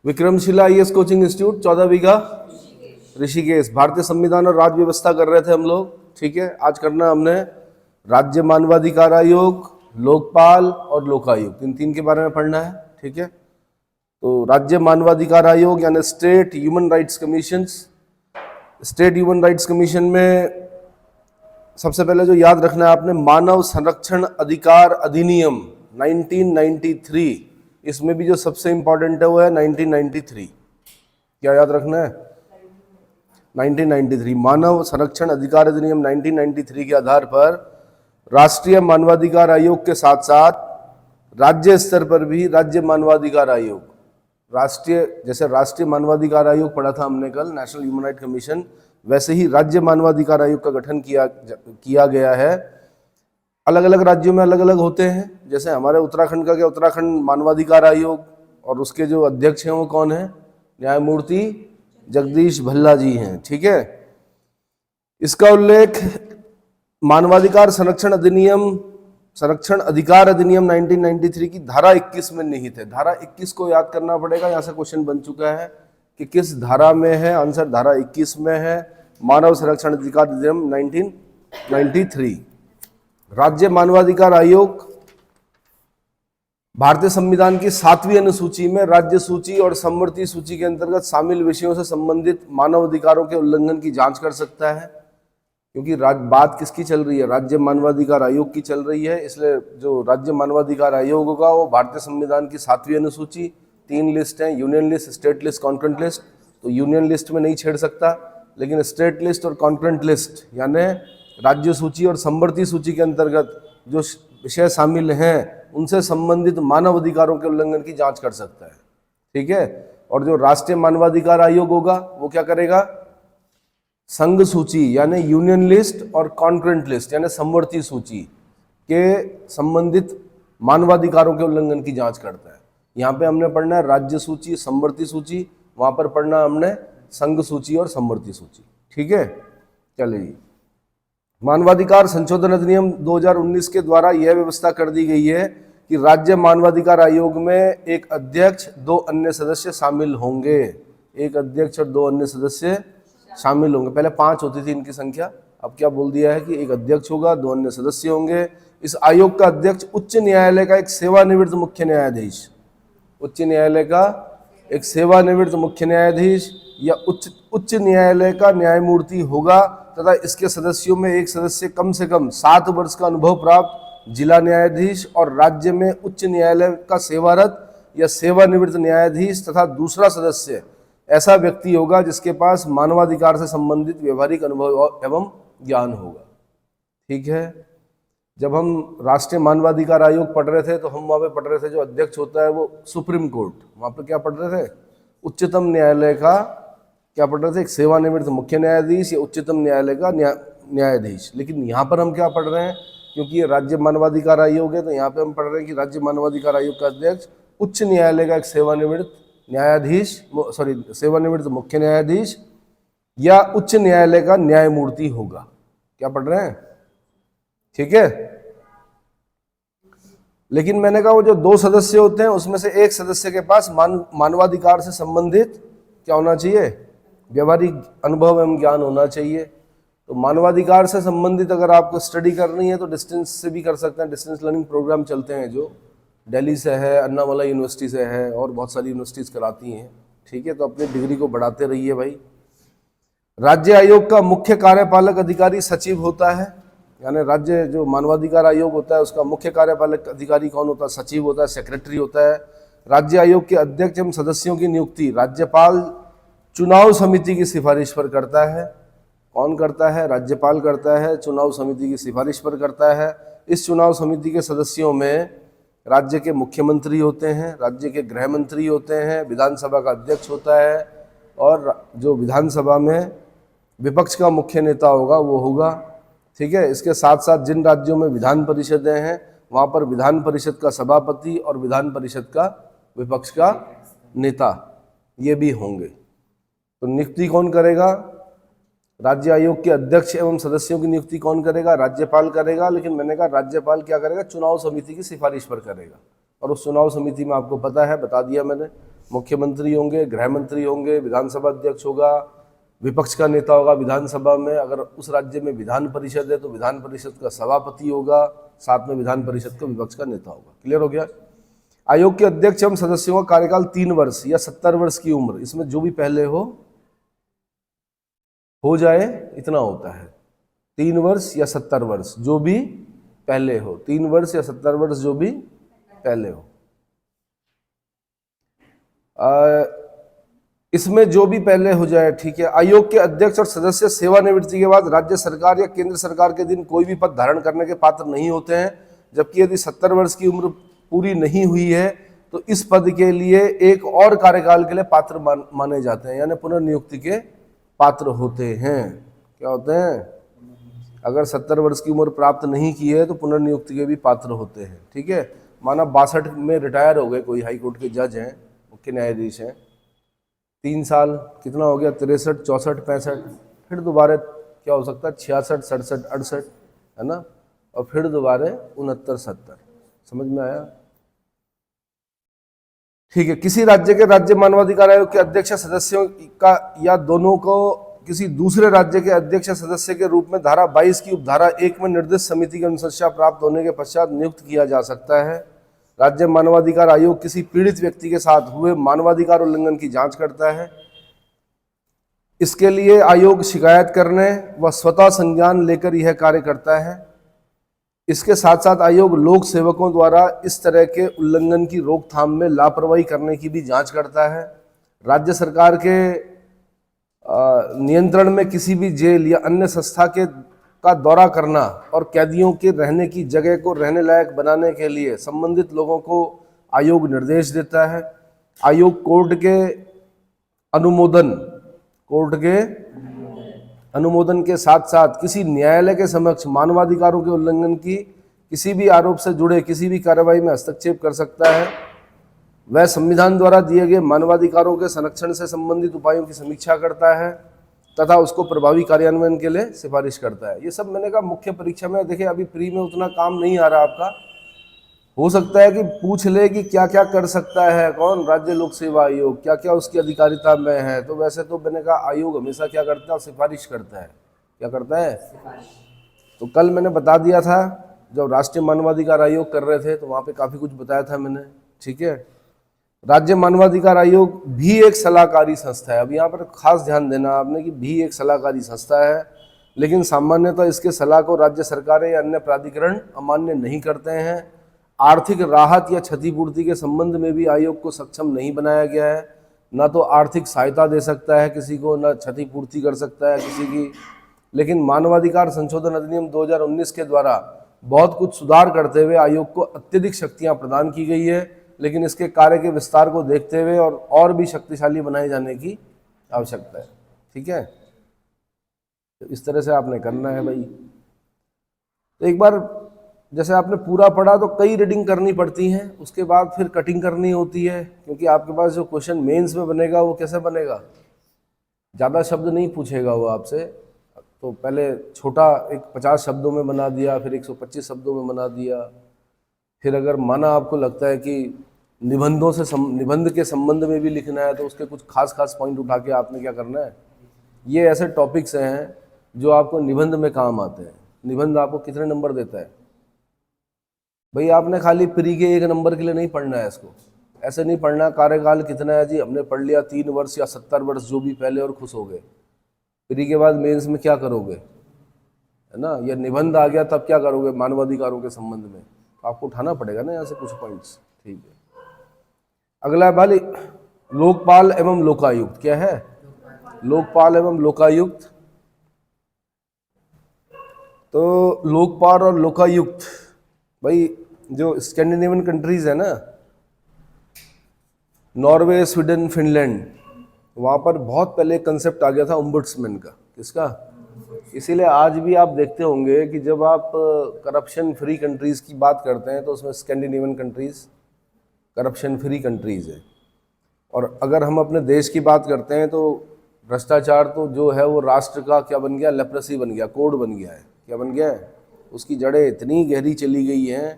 Vikramshila IAS coaching institute 14 बीघा ऋषिकेश। भारतीय संविधान और राज्य व्यवस्था कर रहे थे हम लोग, ठीक है। आज करना हमने राज्य मानवाधिकार आयोग, लोकपाल और लोकायुक्त, इन तीन के बारे में पढ़ना है, ठीक है। तो राज्य मानवाधिकार आयोग यानी state human rights commission. State human rights commission में सबसे पहले जो याद रखना है आपने, मानव संरक्षण अधिकार अधिनियम 1993, इसमें भी जो सबसे इंपॉर्टेंट है वो है 1993। क्या याद रखना है? 1993 मानव संरक्षण अधिकार अधिनियम 1993 के आधार पर राष्ट्रीय मानवाधिकार आयोग के साथ साथ राज्य स्तर पर भी राज्य मानवाधिकार आयोग, जैसे राष्ट्रीय मानवाधिकार आयोग पढ़ा था हमने कल, नेशनल ह्यूमन राइट कमीशन, वैसे ही राज्य मानवाधिकार आयोग का गठन किया गया है। अलग अलग राज्यों में अलग अलग होते हैं। जैसे हमारे उत्तराखंड का क्या, उत्तराखंड मानवाधिकार आयोग, और उसके जो अध्यक्ष हैं वो कौन है? न्यायमूर्ति जगदीश भल्ला जी हैं, ठीक है। इसका उल्लेख मानवाधिकार संरक्षण अधिकार अधिनियम 1993 की धारा 21 में निहित है। धारा 21 को याद करना पड़ेगा, यहाँ से क्वेश्चन बन चुका है कि किस धारा में है। आंसर धारा 21 में है, मानव संरक्षण अधिकार अधिनियम 1993। राज्य मानवाधिकार आयोग भारतीय संविधान की 7वीं अनुसूची में राज्य सूची और समवर्ती सूची के अंतर्गत शामिल विषयों से संबंधित मानव अधिकारों के उल्लंघन की जांच कर सकता है। क्योंकि बात किसकी चल रही है? राज्य मानवाधिकार आयोग की चल रही है, इसलिए जो राज्य मानवाधिकार आयोग होगा वो भारतीय संविधान की 7वीं अनुसूची, 3 लिस्ट हैं, union list, state list, concurrent list. तो यूनियन लिस्ट में नहीं छेड़ सकता, लेकिन स्टेट लिस्ट और कॉन्करेंट लिस्ट यानी राज्य सूची और समवर्ती सूची के अंतर्गत जो विषय शामिल हैं उनसे संबंधित मानव अधिकारों के उल्लंघन की जांच कर सकता है, ठीक है। और जो राष्ट्रीय मानवाधिकार आयोग होगा वो क्या करेगा? संघ सूची यानी यूनियन लिस्ट और कॉन्करेंट लिस्ट यानी समवर्ती सूची के संबंधित मानवाधिकारों के उल्लंघन की जांच करता है। यहाँ पे हमने पढ़ना है राज्य सूची, समवर्ती सूची, वहां पर पढ़ना हमने संघ सूची और समवर्ती सूची, ठीक है। चलिए, मानवाधिकार संशोधन अधिनियम 2019 के द्वारा यह व्यवस्था कर दी गई है कि राज्य मानवाधिकार आयोग में एक अध्यक्ष, 2 अन्य सदस्य शामिल होंगे। एक अध्यक्ष और 2 अन्य सदस्य शामिल होंगे। पहले 5 होती थी इनकी संख्या, अब क्या बोल दिया है कि एक अध्यक्ष होगा, 2 अन्य सदस्य होंगे। इस आयोग का अध्यक्ष उच्च न्यायालय का एक सेवानिवृत्त मुख्य न्यायाधीश, उच्च न्यायालय का एक सेवानिवृत्त मुख्य न्यायाधीश या उच्च न्यायालय का न्यायमूर्ति होगा, तथा इसके सदस्यों में एक सदस्य कम से कम 7 वर्ष का अनुभव प्राप्त जिला न्यायाधीश और राज्य में उच्च न्यायालय का सेवारत या सेवानिवृत्त न्यायाधीश तथा दूसरा सदस्य ऐसा व्यक्ति होगा जिसके पास मानवाधिकार से संबंधित व्यवहारिक अनुभव एवं ज्ञान होगा, ठीक है। जब हम राष्ट्रीय मानवाधिकार आयोग पढ़ रहे थे तो हम वहाँ पे पढ़ रहे थे जो अध्यक्ष होता है वो सुप्रीम कोर्ट, वहाँ पे क्या पढ़ रहे थे? उच्चतम न्यायालय का क्या पढ़ रहे थे? एक सेवानिवृत्त मुख्य न्यायाधीश या उच्चतम न्यायालय का न्यायाधीश। लेकिन यहाँ पर हम क्या पढ़ रहे हैं? क्योंकि ये राज्य मानवाधिकार आयोग है तो यहाँ पे हम पढ़ रहे हैं कि राज्य मानवाधिकार आयोग का अध्यक्ष उच्च न्यायालय का एक सेवानिवृत्त न्यायाधीश, सेवानिवृत्त मुख्य न्यायाधीश या उच्च न्यायालय का न्यायमूर्ति होगा। क्या पढ़ रहे हैं? ठीक है। लेकिन मैंने कहा वो जो 2 सदस्य होते हैं उसमें से एक सदस्य के पास मानवाधिकार से संबंधित क्या होना चाहिए? व्यवहारिक अनुभव एवं ज्ञान होना चाहिए। तो मानवाधिकार से संबंधित अगर आपको स्टडी करनी है तो डिस्टेंस से भी कर सकते हैं। डिस्टेंस लर्निंग प्रोग्राम चलते हैं जो दिल्ली से है, अन्नामला यूनिवर्सिटी से है और बहुत सारी यूनिवर्सिटीज़ कराती हैं, ठीक है। तो अपनी डिग्री को बढ़ाते रहिए भाई। राज्य आयोग का मुख्य कार्यपालक अधिकारी सचिव होता है, यानी राज्य जो मानवाधिकार आयोग होता है उसका मुख्य कार्यपालक अधिकारी कौन होता है? सचिव होता है, सेक्रेटरी होता है। राज्य आयोग के अध्यक्ष एवं सदस्यों की नियुक्ति राज्यपाल चुनाव समिति की सिफारिश पर करता है। कौन करता है? राज्यपाल करता है, चुनाव समिति की सिफारिश पर करता है। इस चुनाव समिति के सदस्यों में राज्य के मुख्यमंत्री होते हैं, राज्य के गृह मंत्री होते हैं, विधानसभा का अध्यक्ष होता है और जो विधानसभा में विपक्ष का मुख्य नेता होगा वो होगा, ठीक है। इसके साथ साथ जिन राज्यों में विधान परिषदें हैं वहाँ पर विधान परिषद का सभापति और विधान परिषद का विपक्ष का नेता ये भी होंगे। तो नियुक्ति कौन करेगा? राज्य आयोग के अध्यक्ष एवं सदस्यों की नियुक्ति कौन करेगा? राज्यपाल करेगा। लेकिन मैंने कहा राज्यपाल क्या करेगा? चुनाव समिति की सिफारिश पर करेगा। और उस चुनाव समिति में आपको पता है, बता दिया मैंने, मुख्यमंत्री होंगे, गृह मंत्री होंगे, विधानसभा अध्यक्ष होगा, विपक्ष का नेता होगा विधानसभा में। अगर उस राज्य में विधान परिषद है तो विधान परिषद का सभापति होगा, साथ में विधान परिषद का विपक्ष का नेता होगा। क्लियर हो गया। आयोग के अध्यक्ष एवं सदस्यों का कार्यकाल 3 वर्ष या 70 वर्ष की उम्र, इसमें जो भी पहले हो जाए इतना होता है। 3 वर्ष या 70 वर्ष जो भी पहले हो, 3 वर्ष या 70 वर्ष जो भी पहले हो। इसमें जो भी पहले हो जाए, ठीक है। आयोग के अध्यक्ष और सदस्य सेवानिवृत्ति के बाद राज्य सरकार या केंद्र सरकार के अधीन कोई भी पद धारण करने के पात्र नहीं होते हैं, जबकि यदि 70 वर्ष की उम्र पूरी नहीं हुई है तो इस पद के लिए एक और कार्यकाल के लिए पात्र माने जाते हैं, यानी पुनर्नियुक्ति के पात्र होते हैं। क्या होते हैं? अगर 70 वर्ष की उम्र प्राप्त नहीं की है तो पुनर्नियुक्ति के भी पात्र होते हैं, ठीक है। माना 62 में रिटायर हो गए, कोई हाई कोर्ट के जज हैं, मुख्य न्यायाधीश हैं, 3 साल कितना हो गया, 63, 64, 65, फिर दोबारा क्या हो सकता है 66, 67, 68, है ना, और फिर दोबारा 69, 70। समझ में आया? ठीक है। किसी राज्य के राज्य मानवाधिकार आयोग के अध्यक्ष सदस्यों का या दोनों को किसी दूसरे राज्य के अध्यक्ष सदस्य के रूप में धारा 22 की उपधारा 1 में निर्दिष्ट समिति की अनुशंसा प्राप्त होने के पश्चात नियुक्त किया जा सकता है। राज्य मानवाधिकार आयोग किसी पीड़ित व्यक्ति के साथ हुए मानवाधिकार उल्लंघन की जांच करता है। इसके लिए आयोग शिकायत करने व स्वतः संज्ञान लेकर यह कार्य करता है। इसके साथ साथ आयोग लोक सेवकों द्वारा इस तरह के उल्लंघन की रोकथाम में लापरवाही करने की भी जांच करता है। राज्य सरकार के नियंत्रण में किसी भी जेल या अन्य संस्था का दौरा करना और कैदियों के रहने की जगह को रहने लायक बनाने के लिए संबंधित लोगों को आयोग निर्देश देता है। आयोग कोर्ट के अनुमोदन के साथ साथ किसी न्यायालय के समक्ष मानवाधिकारों के उल्लंघन की किसी भी आरोप से जुड़े किसी भी कार्रवाई में हस्तक्षेप कर सकता है। वह संविधान द्वारा दिए गए मानवाधिकारों के संरक्षण से संबंधित उपायों की समीक्षा करता है तथा उसको प्रभावी कार्यान्वयन के लिए सिफारिश करता है। ये सब मैंने कहा मुख्य परीक्षा में, देखिए अभी प्री में उतना काम नहीं आ रहा आपका, हो सकता है कि पूछ ले कि क्या क्या कर सकता है कौन, राज्य लोक सेवा आयोग, क्या क्या उसकी अधिकारिता में है। तो वैसे तो मैंने कहा आयोग हमेशा क्या करता है, सिफारिश करता है। क्या करता है? तो कल मैंने बता दिया था जब राष्ट्रीय मानवाधिकार आयोग कर रहे थे तो वहाँ पे काफ़ी कुछ बताया था मैंने, ठीक है। राज्य मानवाधिकार आयोग भी एक सलाहकारी संस्था है। अब यहाँ पर खास ध्यान देना आपने कि भी एक सलाहकारी संस्था है, लेकिन सामान्यतः इसके सलाह को राज्य सरकारें या अन्य प्राधिकरण अमान्य नहीं करते हैं। आर्थिक राहत या क्षतिपूर्ति के संबंध में भी आयोग को सक्षम नहीं बनाया गया है। ना तो आर्थिक सहायता दे सकता है किसी को, ना क्षतिपूर्ति कर सकता है किसी की। लेकिन मानवाधिकार संशोधन अधिनियम 2019 के द्वारा बहुत कुछ सुधार करते हुए आयोग को अत्यधिक शक्तियां प्रदान की गई है, लेकिन इसके कार्य के विस्तार को देखते हुए और भी शक्तिशाली बनाए जाने की आवश्यकता है, ठीक है। तो इस तरह से आपने करना है भाई। तो एक बार जैसे आपने पूरा पढ़ा तो कई रीडिंग करनी पड़ती हैं, उसके बाद फिर कटिंग करनी होती है, क्योंकि आपके पास जो क्वेश्चन मेंस में बनेगा वो कैसे बनेगा, ज़्यादा शब्द नहीं पूछेगा वो आपसे। तो पहले छोटा एक 50 शब्दों में बना दिया, फिर 125 शब्दों में बना दिया। फिर अगर माना आपको लगता है कि निबंध के संबंध में भी लिखना है तो उसके कुछ खास पॉइंट उठा के आपने क्या करना है, ये ऐसे टॉपिक्स हैं जो आपको निबंध में काम आते हैं। निबंध आपको कितने नंबर देता है भाई? आपने खाली प्री के 1 नंबर के लिए नहीं पढ़ना है इसको, ऐसे नहीं पढ़ना कार्यकाल कितना है जी, हमने पढ़ लिया 3 वर्ष या 70 वर्ष जो भी पहले और खुश हो गए। प्री के बाद मेंस में क्या करोगे, है ना, या निबंध आ गया तब क्या करोगे मानवाधिकारों के संबंध में, तो आपको उठाना पड़ेगा ना यहाँ से कुछ पॉइंट्स, ठीक है। अगला भाई लोकपाल एवं लोकायुक्त क्या है? लोकपाल एवं लोकायुक्त। तो लोकपाल और लोकायुक्त भाई जो स्कैंडिनेवियन कंट्रीज है ना, नॉर्वे, स्वीडन, फिनलैंड, वहाँ पर बहुत पहले कंसेप्ट आ गया था ओम्बुड्समैन का। किसका? इसीलिए आज भी आप देखते होंगे कि जब आप करप्शन फ्री कंट्रीज़ की बात करते हैं तो उसमें Scandinavian countries corruption free countries है। और अगर हम अपने देश की बात करते हैं तो भ्रष्टाचार तो जो है वो राष्ट्र का क्या बन गया, लेप्रेसी बन गया, कोड बन गया है। क्या बन गया है? उसकी जड़ें इतनी गहरी चली गई हैं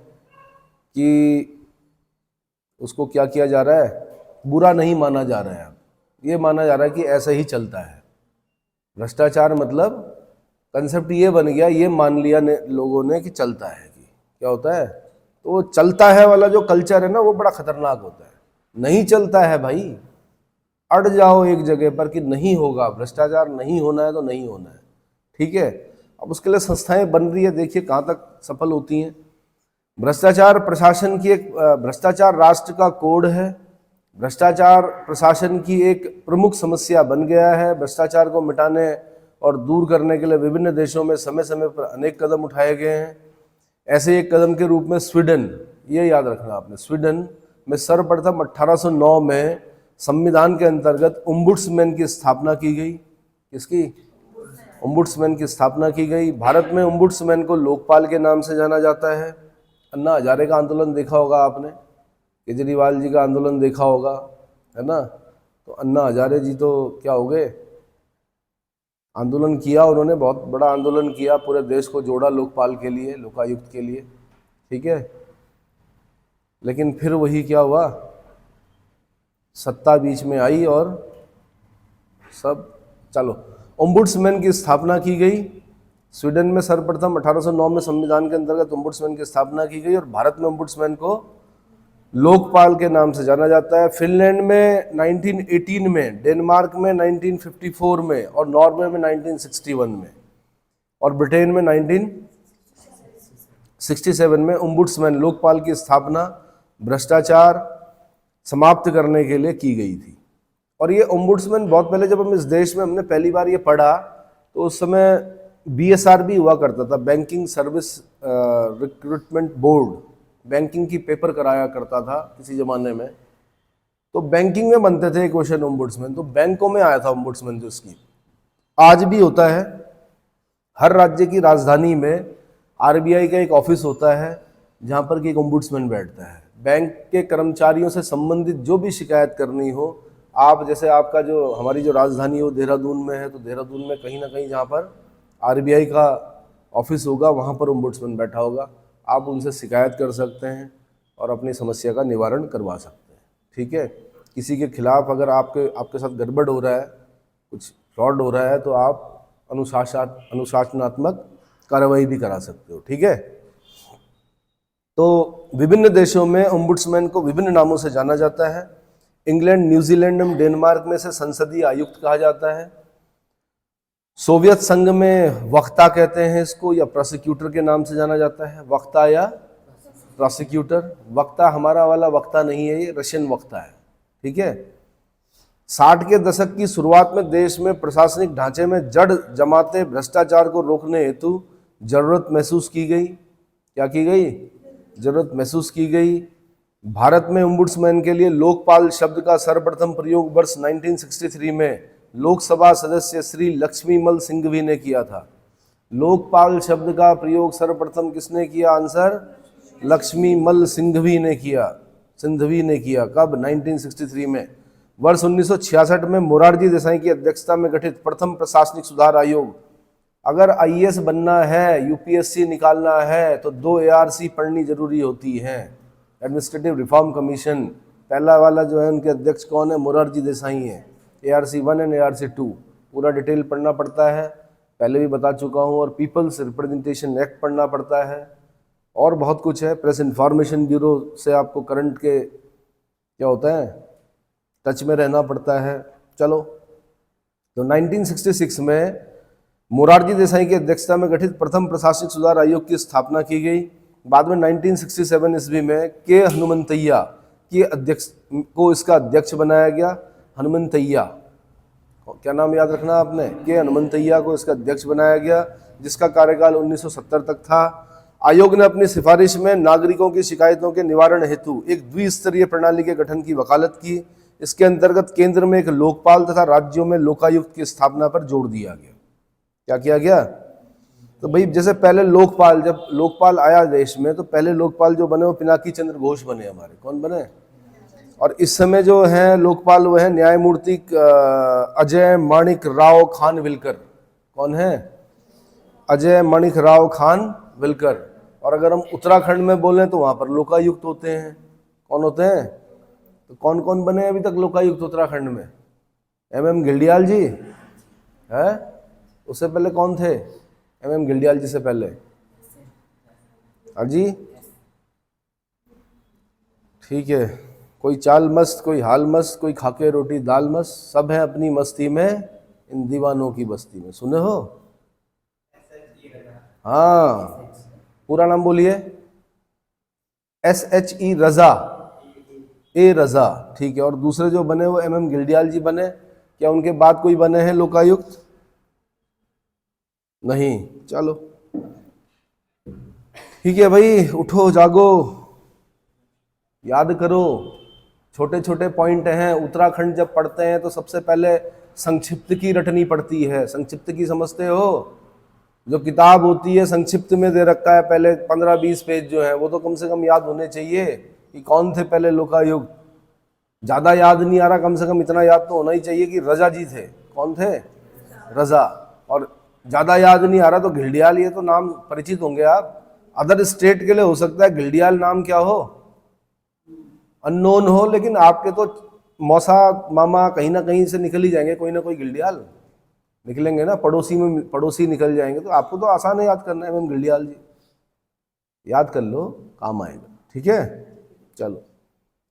कि उसको क्या किया जा रहा है, बुरा नहीं माना जा रहा है, अब ये माना जा रहा है कि ऐसा ही चलता है। भ्रष्टाचार मतलब कंसेप्ट ये बन गया, ये मान लिया लोगों ने कि चलता है, कि क्या होता है, तो वो चलता है वाला जो कल्चर है ना, वो बड़ा खतरनाक होता है। नहीं चलता है भाई, अड़ जाओ एक जगह पर कि नहीं होगा, भ्रष्टाचार नहीं होना है तो नहीं होना है, ठीक है। अब उसके लिए संस्थाएं बन रही है, देखिए कहाँ तक सफल होती हैं। भ्रष्टाचार प्रशासन की एक भ्रष्टाचार राष्ट्र का कोड है, भ्रष्टाचार प्रशासन की एक प्रमुख समस्या बन गया है। भ्रष्टाचार को मिटाने और दूर करने के लिए विभिन्न देशों में समय समय पर अनेक कदम उठाए गए हैं। ऐसे एक कदम के रूप में स्वीडन, ये याद रखना आपने, स्वीडन में सर्वप्रथम 1809 में संविधान के अंतर्गत ओम्बुड्समैन की स्थापना की गई। किसकी? ओम्बुड्समैन की स्थापना की गई। भारत में ओम्बुड्समैन को लोकपाल के नाम से जाना जाता है। अन्ना हजारे का आंदोलन देखा होगा आपने, केजरीवाल जी का आंदोलन देखा होगा, है ना। तो अन्ना हजारे जी तो क्या हो गए, आंदोलन किया उन्होंने, बहुत बड़ा आंदोलन किया, पूरे देश को जोड़ा लोकपाल के लिए, लोकायुक्त के लिए, ठीक है। लेकिन फिर वही क्या हुआ, सत्ता बीच में आई और सब, चलो, ओम्बुड्समैन की स्थापना की गई। स्वीडन में सर्वप्रथम 1809 में संविधान के अंतर्गत ओम्बुड्समैन की स्थापना की गई और भारत में ओम्बुड्समैन को लोकपाल के नाम से जाना जाता है। फिनलैंड में 1918 में, डेनमार्क में 1954 में और नॉर्वे में 1961 में और ब्रिटेन में 1967 में ओम्बुड्समैन लोकपाल की स्थापना भ्रष्टाचार समाप्त करने के लिए की गई थी। और ये ओम्बुड्समैन बहुत पहले, जब हम इस देश में हमने पहली बार ये पढ़ा तो उस समय BSRB हुआ करता था, banking service recruitment board, banking की पेपर कराया करता था किसी ज़माने में। तो बैंकिंग में बनते थे क्वेश्चन ओम्बुड्समैन, तो बैंकों में आया था ओम्बुड्समैन जो स्कीम। आज भी होता है, हर राज्य की राजधानी में RBI का एक ऑफिस होता है जहाँ पर कि एक ओम्बुड्समैन बैठता है। बैंक के कर्मचारियों से संबंधित जो भी शिकायत करनी हो, आप जैसे आपका जो हमारी जो राजधानी हो देहरादून में है, तो देहरादून में कहीं ना कहीं जहाँ पर RBI का ऑफिस होगा वहाँ पर ओम्बुड्समैन बैठा होगा, आप उनसे शिकायत कर सकते हैं और अपनी समस्या का निवारण करवा सकते हैं, ठीक है। किसी के खिलाफ अगर आपके साथ गड़बड़ हो रहा है, कुछ फ्रॉड हो रहा है, तो आप अनुशासनात्मक कार्रवाई भी करा सकते हो, ठीक है। तो विभिन्न देशों में ओम्बुड्समैन को विभिन्न नामों से जाना जाता है। इंग्लैंड, न्यूजीलैंड एवं डेनमार्क में से संसदीय आयुक्त कहा जाता है। सोवियत संघ में वक्ता कहते हैं इसको, या प्रोसिक्यूटर के नाम से जाना जाता है, वक्ता या प्रोसिक्यूटर। वक्ता हमारा वाला वक्ता नहीं है, ये रशियन वक्ता है, ठीक है। 60 के दशक की शुरुआत में देश में प्रशासनिक ढांचे में जड़ जमाते भ्रष्टाचार को रोकने हेतु जरूरत महसूस की गई। क्या की गई? जरूरत महसूस की गई। भारत में ओम्बुड्समैन के लिए लोकपाल शब्द का सर्वप्रथम प्रयोग वर्ष 1963 में लोकसभा सदस्य श्री लक्ष्मीमल सिंघवी ने किया था। लोकपाल शब्द का प्रयोग सर्वप्रथम किसने किया? आंसर लक्ष्मीमल सिंघवी ने किया। सिंघवी ने किया कब? 1963 में। वर्ष 1966 में मोरारजी देसाई की अध्यक्षता में गठित प्रथम प्रशासनिक सुधार आयोग। अगर IAS बनना है, UPSC निकालना है, तो 2 ARC पढ़नी जरूरी होती है, एडमिनिस्ट्रेटिव रिफॉर्म कमीशन। पहला वाला जो है उनके अध्यक्ष कौन है? मोरारजी देसाई है। ARC 1 एंड ARC 2 पूरा डिटेल पढ़ना पड़ता है, पहले भी बता चुका हूँ। और पीपल्स रिप्रेजेंटेशन एक्ट पढ़ना पड़ता है और बहुत कुछ है। प्रेस इंफॉर्मेशन ब्यूरो से आपको करंट के क्या होता है टच में रहना पड़ता है। चलो, तो 1966 में मोरारजी देसाई की अध्यक्षता में गठित प्रथम प्रशासनिक सुधार आयोग की स्थापना की गई। बाद में 1967 ईस्वी में के हनुमंतैया की अध्यक्ष को इसका अध्यक्ष बनाया गया। हनुमंतैया, क्या नाम याद रखना आपने? के हनुमंतैया को इसका अध्यक्ष बनाया गया, जिसका कार्यकाल 1970 तक था। आयोग ने अपनी सिफारिश में नागरिकों की शिकायतों के निवारण हेतु एक द्विस्तरीय प्रणाली के गठन की वकालत की। इसके अंतर्गत केंद्र में एक लोकपाल तथा राज्यों में लोकायुक्त की स्थापना पर जोर दिया गया। क्या किया गया? तो भाई जैसे पहले लोकपाल, जब लोकपाल आया देश में, तो पहले लोकपाल जो बने वो पिनाकी चंद्र घोष बने हमारे। कौन बने? और इस समय जो है लोकपाल वो है न्यायमूर्ति अजय माणिक राव खानविलकर। कौन है? अजय माणिक राव खानविलकर। और अगर हम उत्तराखंड में बोलें तो वहाँ पर लोकायुक्त होते हैं। कौन होते हैं? तो कौन कौन बने अभी तक लोकायुक्त उत्तराखंड में? एमएम घिल्डियाल जी है, उससे पहले कौन थे? एमएम घिल्डियाल जी से पहले अजी, ठीक है। कोई चाल मस्त, कोई हाल मस्त, कोई खाके रोटी दाल मस्त, सब है अपनी मस्ती में इन दीवानों की बस्ती में। सुने हो? हाँ, पूरा नाम बोलिए। SHE रजा, ए रजा, ठीक है। और दूसरे जो बने वो एमएम घिल्डियाल जी बने। क्या उनके बाद कोई बने हैं लोकायुक्त? नहीं। चलो ठीक है भाई, उठो जागो, याद करो। छोटे छोटे पॉइंट हैं। उत्तराखंड जब पढ़ते हैं तो सबसे पहले संक्षिप्त की रटनी पड़ती है। संक्षिप्त की समझते हो? जो किताब होती है संक्षिप्त में दे रखा है, पहले 15-20 पेज जो है वो तो कम से कम याद होने चाहिए कि कौन थे पहले लोकायुक्त। ज्यादा याद नहीं आ रहा, कम से कम इतना याद तो होना ही चाहिए कि रजा जी थे। कौन थे? रजा। और ज्यादा याद नहीं आ रहा तो घिल्डियाल, ये तो नाम परिचित होंगे आप। अदर स्टेट के लिए हो सकता है घिल्डियाल नाम क्या हो, अननोन हो, लेकिन आपके तो मौसा मामा कहीं ना कहीं से निकल ही जाएंगे, कोई ना कोई घिल्डियाल निकलेंगे ना, पड़ोसी में पड़ोसी निकल जाएंगे। तो आपको तो आसान है याद करना है, एमएम घिल्डियाल जी याद कर लो, काम आएगा। ठीक है, चलो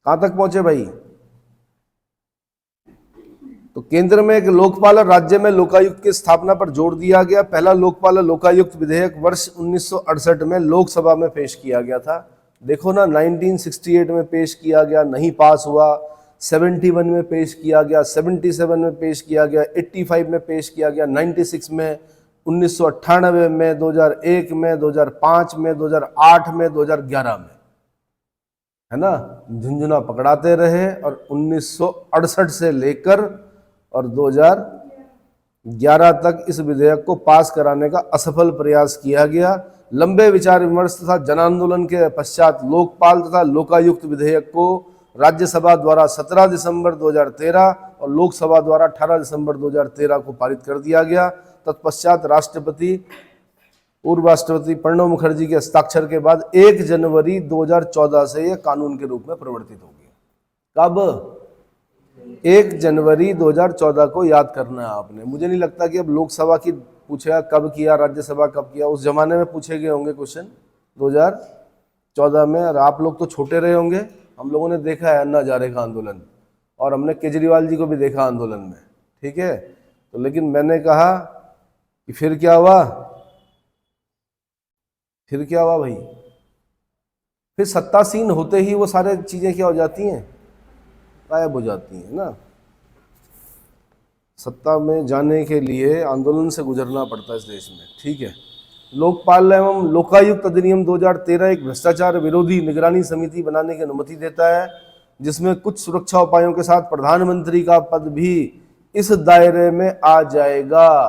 कहां तक पहुंचे भाई? तो केंद्र में एक लोकपाल और राज्य में लोकायुक्त की स्थापना पर जोर दिया गया। पहला लोकपाल और लोकायुक्त विधेयक वर्ष 1968 में लोकसभा में पेश किया गया था। देखो ना, 1968 में पेश किया गया, नहीं पास हुआ। 71 में पेश किया गया, 77 में पेश किया गया, 85 में पेश किया गया, 96 में, 1998 में, 2001 में, 2005 में, 2008 में, 2011 में, है ना। झुंझुना पकड़ाते रहे और 1968 से लेकर और 2011 तक इस विधेयक को पास कराने का असफल प्रयास किया गया। लंबे विचार विमर्श तथा जन आंदोलन के पश्चात लोकपाल तथा लोकायुक्त विधेयक को राज्यसभा द्वारा 17 दिसंबर 2013 और लोकसभा द्वारा 18 दिसंबर 2013 को पारित कर दिया गया। तत्पश्चात राष्ट्रपति, पूर्व राष्ट्रपति प्रणब मुखर्जी के हस्ताक्षर के बाद 1 जनवरी 2014 से यह कानून के रूप में परिवर्तित हो गया। कब? 1 जनवरी 2014 को याद करना है आपने। मुझे नहीं लगता कि अब लोकसभा की पूछेगा कब किया, राज्यसभा कब किया, उस जमाने में पूछे गए होंगे क्वेश्चन 2014 में। और आप लोग तो छोटे रहे होंगे, हम लोगों ने देखा है अन्ना हजारे का आंदोलन, और हमने केजरीवाल जी को भी देखा आंदोलन में, ठीक है। तो लेकिन मैंने कहा कि फिर क्या हुआ, फिर क्या हुआ भाई? फिर सत्तासीन होते ही वो सारे चीजें क्या हो जाती हैं, गायब हो जाती हैं ना। सत्ता में जाने के लिए आंदोलन से गुजरना पड़ता है इस देश में, ठीक है। लोकपाल एवं लोकायुक्त अधिनियम 2013 एक भ्रष्टाचार विरोधी निगरानी समिति बनाने की अनुमति देता है, जिसमें कुछ सुरक्षा उपायों के साथ प्रधानमंत्री का पद भी इस दायरे में आ जाएगा।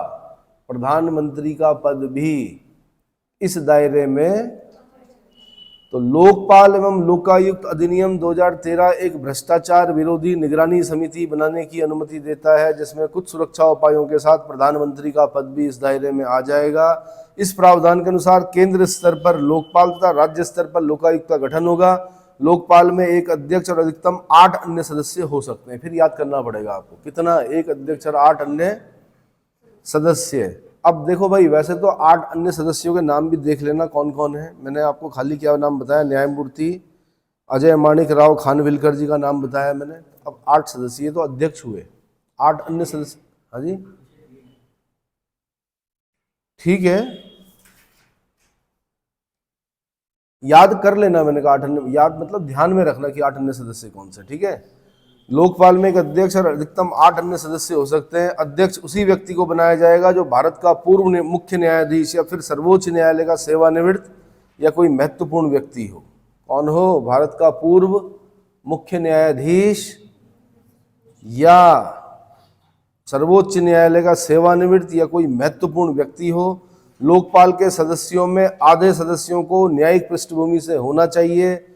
प्रधानमंत्री का पद भी इस दायरे में। तो लोकपाल एवं लोकायुक्त अधिनियम 2013 एक भ्रष्टाचार विरोधी निगरानी समिति बनाने की अनुमति देता है, जिसमें कुछ सुरक्षा उपायों के साथ प्रधानमंत्री का पद भी इस दायरे में आ जाएगा। इस प्रावधान के अनुसार केंद्र स्तर पर लोकपाल तथा राज्य स्तर पर लोकायुक्त का गठन होगा। लोकपाल में एक अध्यक्ष और अधिकतम 8 अन्य सदस्य हो सकते हैं। फिर याद करना पड़ेगा आपको, कितना? एक अध्यक्ष और 8 अन्य सदस्य। अब देखो भाई, वैसे तो 8 अन्य सदस्यों के नाम भी देख लेना कौन कौन है। मैंने आपको खाली क्या नाम बताया? न्यायमूर्ति अजय माणिक राव खानविलकर जी का नाम बताया मैंने। अब 8 सदस्य तो अध्यक्ष हुए, 8 अन्य सदस्य। हाँ जी, ठीक है, याद कर लेना। मैंने कहा 8 अन्य, याद मतलब ध्यान में रखना कि 8 अन्य सदस्य कौन से, ठीक है। लोकपाल में एक अध्यक्ष और अधिकतम 8 अन्य सदस्य हो सकते हैं। अध्यक्ष उसी व्यक्ति को बनाया जाएगा जो भारत का पूर्व मुख्य न्यायाधीश या फिर सर्वोच्च न्यायालय का सेवानिवृत्त या कोई महत्वपूर्ण व्यक्ति हो। कौन हो? भारत का पूर्व मुख्य न्यायाधीश या सर्वोच्च न्यायालय का सेवानिवृत्त या कोई महत्वपूर्ण व्यक्ति हो। लोकपाल के सदस्यों में आधे सदस्यों को न्यायिक पृष्ठभूमि से होना चाहिए।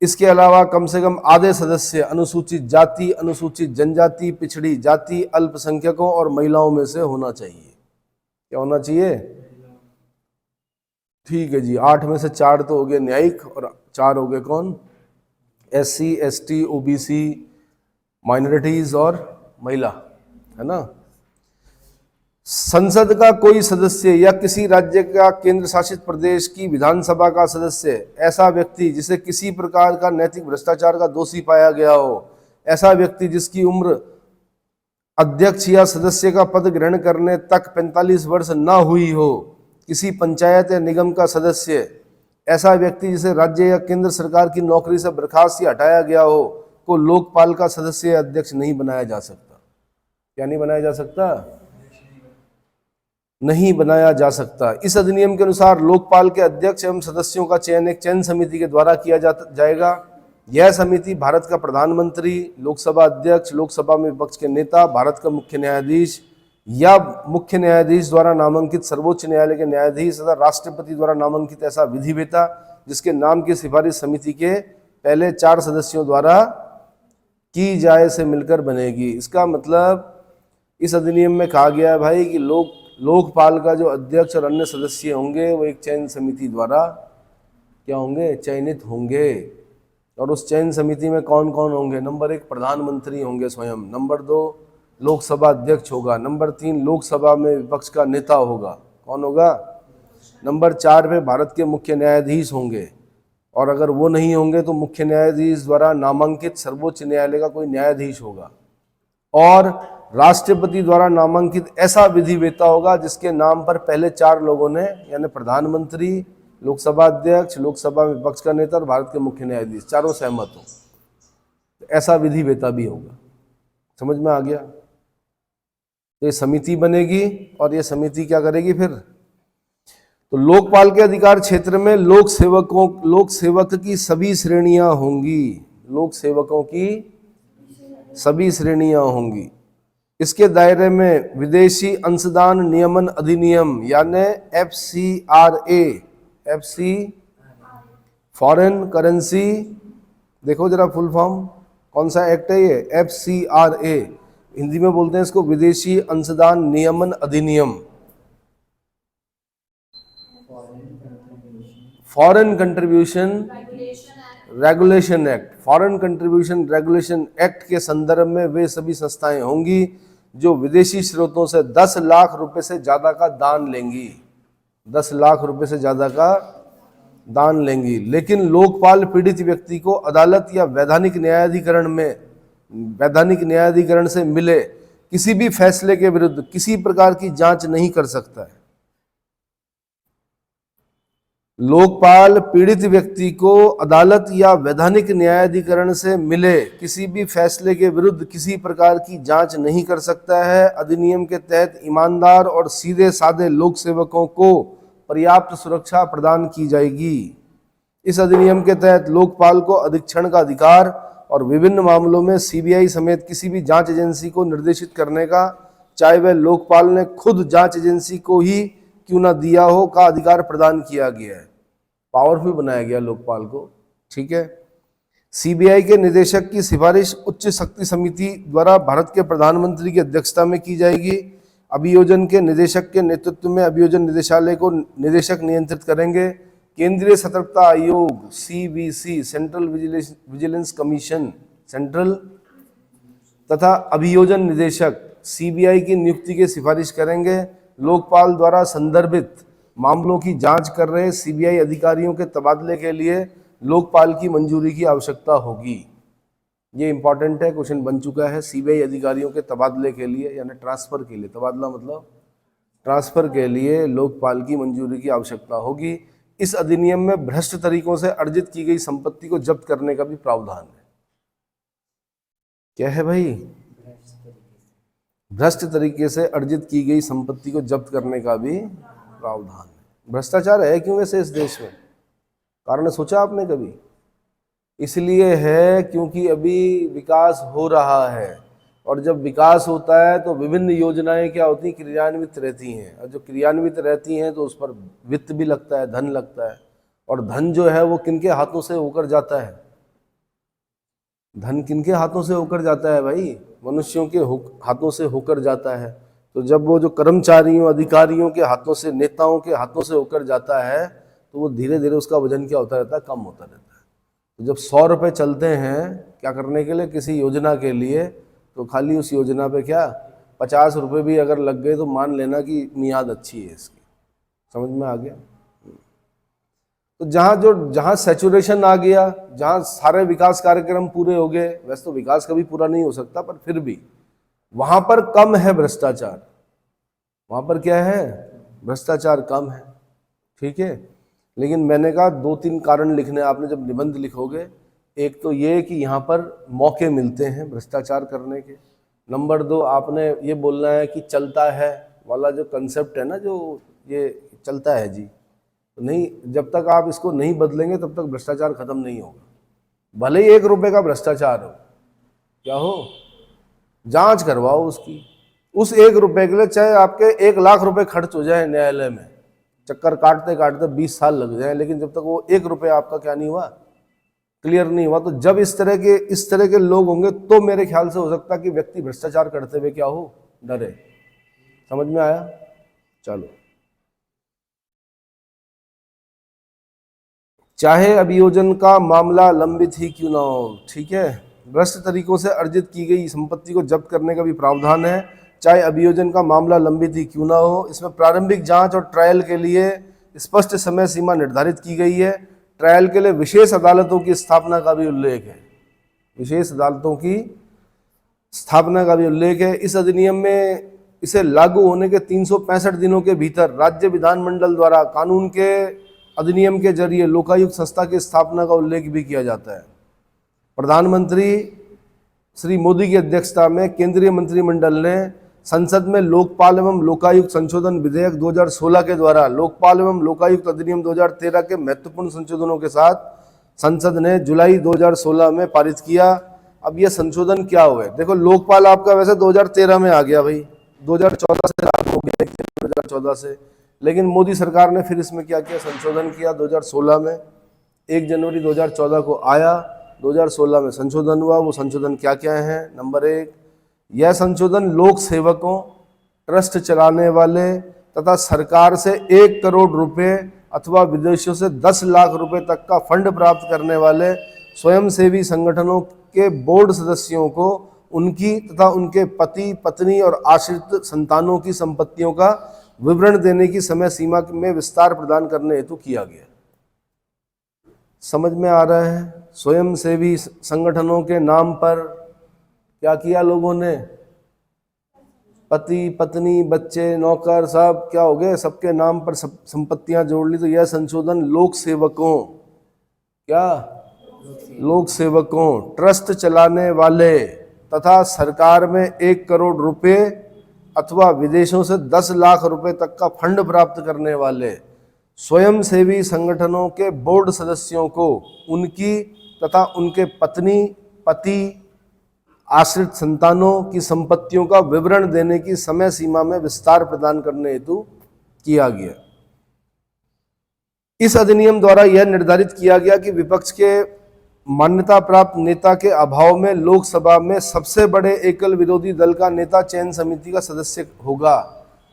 इसके अलावा कम से कम आधे सदस्य अनुसूचित जाति, अनुसूचित जनजाति, पिछड़ी जाति, अल्पसंख्यकों और महिलाओं में से होना चाहिए। क्या होना चाहिए? ठीक है जी। 8 में से 4 तो हो गए न्यायिक और 4 हो गए कौन? SC, ST, OBC, माइनॉरिटीज और महिला, है ना। संसद का कोई सदस्य या किसी राज्य का केंद्र शासित प्रदेश की विधानसभा का सदस्य ऐसा व्यक्ति जिसे किसी प्रकार का नैतिक भ्रष्टाचार का दोषी पाया गया हो, ऐसा व्यक्ति जिसकी उम्र अध्यक्ष या सदस्य का पद ग्रहण करने तक 45 वर्ष न हुई हो, किसी पंचायत या निगम का सदस्य, ऐसा व्यक्ति जिसे राज्य या केंद्र सरकार की नौकरी से बर्खास्त या हटाया गया हो, को लोकपाल का सदस्य या अध्यक्ष नहीं बनाया जा सकता। क्या नहीं बनाया जा सकता? नहीं बनाया जा सकता। इस अधिनियम के अनुसार लोकपाल के अध्यक्ष एवं सदस्यों का चयन एक चयन समिति के द्वारा किया जाएगा। यह समिति भारत का प्रधानमंत्री, लोकसभा अध्यक्ष, लोकसभा में विपक्ष के नेता, भारत का मुख्य न्यायाधीश या मुख्य न्यायाधीश द्वारा नामांकित सर्वोच्च न्यायालय के न्यायाधीश तथा राष्ट्रपति द्वारा नामांकित ऐसा विधिवेता जिसके नाम की सिफारिश समिति के पहले 4 सदस्यों द्वारा की जाए से मिलकर बनेगी। इसका मतलब इस अधिनियम में कहा गया है भाई कि लोकपाल का जो अध्यक्ष और अन्य सदस्य होंगे वो एक चयन समिति द्वारा क्या होंगे? चयनित होंगे। और उस चयन समिति में कौन कौन होंगे? नंबर 1 प्रधानमंत्री होंगे स्वयं, नंबर 2 लोकसभा अध्यक्ष होगा, नंबर 3 लोकसभा में विपक्ष का नेता होगा, कौन होगा? नंबर 4 पे भारत के मुख्य न्यायाधीश होंगे, और अगर वो नहीं होंगे तो मुख्य न्यायाधीश द्वारा नामांकित सर्वोच्च न्यायालय का कोई न्यायाधीश होगा, और राष्ट्रपति द्वारा नामांकित ऐसा विधिवेता होगा जिसके नाम पर पहले 4 लोगों ने, यानी प्रधानमंत्री, लोकसभा अध्यक्ष, लोकसभा में विपक्ष का नेता और भारत के मुख्य न्यायाधीश, चारों सहमत हो, ऐसा विधिवेता भी होगा। समझ में आ गया? तो ये समिति बनेगी और ये समिति क्या करेगी फिर? तो लोकपाल के अधिकार क्षेत्र में लोक सेवक की सभी श्रेणियां होंगी, लोक सेवकों की सभी श्रेणियां होंगी। इसके दायरे में विदेशी अंशदान नियमन अधिनियम यानी FC फॉरेन करेंसी, देखो जरा फुल फॉर्म कौन सा एक्ट है ये? FCRA, हिंदी में बोलते हैं इसको विदेशी अंशदान नियमन अधिनियम, foreign contribution regulation act. Foreign contribution regulation act के संदर्भ में वे सभी संस्थाएं होंगी जो विदेशी स्रोतों से 10 लाख रुपए से ज्यादा का दान लेंगी, 10 लाख रुपए से ज्यादा का दान लेंगी। लेकिन लोकपाल पीड़ित व्यक्ति को अदालत या वैधानिक न्यायाधिकरण से मिले किसी भी फैसले के विरुद्ध किसी प्रकार की जांच नहीं कर सकता है। लोकपाल पीड़ित व्यक्ति को अदालत या वैधानिक न्यायाधिकरण से मिले किसी भी फैसले के विरुद्ध किसी प्रकार की जांच नहीं कर सकता है। अधिनियम के तहत ईमानदार और सीधे साधे लोक सेवकों को पर्याप्त सुरक्षा प्रदान की जाएगी। इस अधिनियम के तहत लोकपाल को अधीक्षण का अधिकार और विभिन्न मामलों में CBI समेत किसी भी जांच एजेंसी को निर्देशित करने का, चाहे वह लोकपाल ने खुद जांच एजेंसी को ही क्यों ना दिया हो, का अधिकार प्रदान किया गया है। पावरफुल बनाया गया लोकपाल को, ठीक है। CBI के निदेशक की सिफारिश उच्च शक्ति समिति द्वारा भारत के प्रधानमंत्री की अध्यक्षता में की जाएगी। अभियोजन के निदेशक के नेतृत्व में अभियोजन निदेशालय को निदेशक नियंत्रित करेंगे। केंद्रीय सतर्कता आयोग CVC, central vigilance commission central, तथा अभियोजन निदेशक CBI की नियुक्ति की सिफारिश करेंगे। लोकपाल द्वारा संदर्भित मामलों की जांच कर रहे CBI अधिकारियों के तबादले के लिए लोकपाल की मंजूरी की आवश्यकता होगी। ये इंपॉर्टेंट है, क्वेश्चन बन चुका है। CBI अधिकारियों के तबादले के लिए यानी ट्रांसफर के लिए, तबादला मतलब ट्रांसफर के लिए लोकपाल की मंजूरी की आवश्यकता होगी। इस अधिनियम में भ्रष्ट तरीकों से अर्जित की गई संपत्ति को जब्त करने का भी प्रावधान है। क्या है भाई? भ्रष्ट तरीके से अर्जित की गई संपत्ति को जब्त करने का भी प्रावधान है। भ्रष्टाचार है क्यों वैसे इस देश में? कारण सोचा आपने कभी? इसलिए है क्योंकि अभी विकास हो रहा है, और जब विकास होता है तो विभिन्न योजनाएं क्या होती हैं? क्रियान्वित रहती हैं, और जो क्रियान्वित रहती हैं तो उस पर वित्त भी लगता है, धन लगता है। और धन जो है वो किनके हाथों से होकर जाता है? धन किनके हाथों से होकर जाता है भाई? मनुष्यों के हाथों से होकर जाता है। तो जब वो जो कर्मचारियों, अधिकारियों के हाथों से, नेताओं के हाथों से होकर जाता है तो वो धीरे धीरे उसका वजन क्या होता रहता है? कम होता रहता है। तो जब 100 रुपये चलते हैं क्या करने के लिए, किसी योजना के लिए, तो खाली उस योजना पे क्या 50 रुपये भी अगर लग गए तो मान लेना कि मियाद अच्छी है इसकी। समझ में आ गया? तो जहाँ सैचुरेशन आ गया, जहाँ सारे विकास कार्यक्रम पूरे हो गए, वैसे तो विकास कभी पूरा नहीं हो सकता, पर फिर भी वहाँ पर कम है भ्रष्टाचार, वहाँ पर क्या है, भ्रष्टाचार कम है। ठीक है, लेकिन मैंने कहा 2-3 कारण लिखने, आपने जब निबंध लिखोगे, एक तो ये कि यहाँ पर मौके मिलते हैं भ्रष्टाचार करने के। नंबर 2, आपने ये बोलना है कि चलता है वाला जो कंसेप्ट है ना, जो ये चलता है जी, तो नहीं, जब तक आप इसको नहीं बदलेंगे तब तक भ्रष्टाचार खत्म नहीं होगा। भले ही 1 रुपये का भ्रष्टाचार हो, क्या हो, जांच करवाओ उसकी। उस 1 रुपये के लिए चाहे आपके 1 लाख रुपए खर्च हो जाए न्यायालय में, चक्कर काटते काटते 20 साल लग जाए, लेकिन जब तक वो 1 रुपये आपका क्या नहीं हुआ, क्लियर नहीं हुआ, तो जब इस तरह के लोग होंगे तो मेरे ख्याल से हो सकता है कि व्यक्ति भ्रष्टाचार करते हुए क्या हो, डरे। समझ में आया? चलो, चाहे अभियोजन का मामला लंबित ही क्यों ना हो, ठीक है, भ्रष्ट तरीकों से अर्जित की गई संपत्ति को जब्त करने का भी प्रावधान है, चाहे अभियोजन का मामला लंबित ही क्यों ना हो। इसमें प्रारंभिक जांच और ट्रायल के लिए स्पष्ट समय सीमा निर्धारित की गई है। ट्रायल के लिए विशेष अदालतों की स्थापना का भी उल्लेख है, विशेष अदालतों की स्थापना का भी उल्लेख है। इस अधिनियम में इसे लागू होने के 365 दिनों के भीतर राज्य विधानमंडल द्वारा कानून के अधिनियम के जरिए लोकायुक्त संस्था की स्थापना का उल्लेख भी किया जाता है। प्रधानमंत्री श्री मोदी की अध्यक्षता में केंद्रीय मंत्रिमंडल ने संसद में लोकपाल एवं लोकायुक्त संशोधन विधेयक 2016 के द्वारा लोकपाल एवं लोकायुक्त अधिनियम 2013 के महत्वपूर्ण संशोधनों के साथ संसद ने जुलाई 2016 में पारित किया। अब ये संशोधन क्या हुए, देखो, लोकपाल आपका वैसे 2013 में आ गया भाई, 2014 से लागू हो गया, 2014 से, लेकिन मोदी सरकार ने फिर इसमें क्या किया, संशोधन किया 2016 में। 1 जनवरी 2014 को आया, 2016 में संशोधन हुआ। वो संशोधन क्या क्या है? नंबर 1, यह संशोधन लोक सेवकों, ट्रस्ट चलाने वाले तथा सरकार से 1 करोड़ रुपए अथवा विदेशों से 10 लाख रुपए तक का फंड प्राप्त करने वाले स्वयंसेवी संगठनों के बोर्ड सदस्यों को उनकी तथा उनके पति, पत्नी और आश्रित संतानों की संपत्तियों का विवरण देने की समय सीमा में विस्तार प्रदान करने हेतु किया गया। समझ में आ रहा है? स्वयंसेवी संगठनों के नाम पर क्या किया लोगों ने, पति, पत्नी, बच्चे, नौकर, सब क्या हो गए, सबके नाम पर सब संपत्तियां जोड़ ली। तो यह संशोधन लोक सेवकों, क्या, लोक सेवकों, ट्रस्ट चलाने वाले तथा सरकार में 1 करोड़ रुपए अथवा विदेशों से 10 लाख रुपए तक का फंड प्राप्त करने वाले स्वयंसेवी संगठनों के बोर्ड सदस्यों को उनकी तथा उनके पत्नी, पति, आश्रित संतानों की संपत्तियों का विवरण देने की समय सीमा में विस्तार प्रदान करने हेतु किया गया। इस अधिनियम द्वारा यह निर्धारित किया गया कि विपक्ष के मान्यता प्राप्त नेता के अभाव में लोकसभा में सबसे बड़े एकल विरोधी दल का नेता चयन समिति का सदस्य होगा।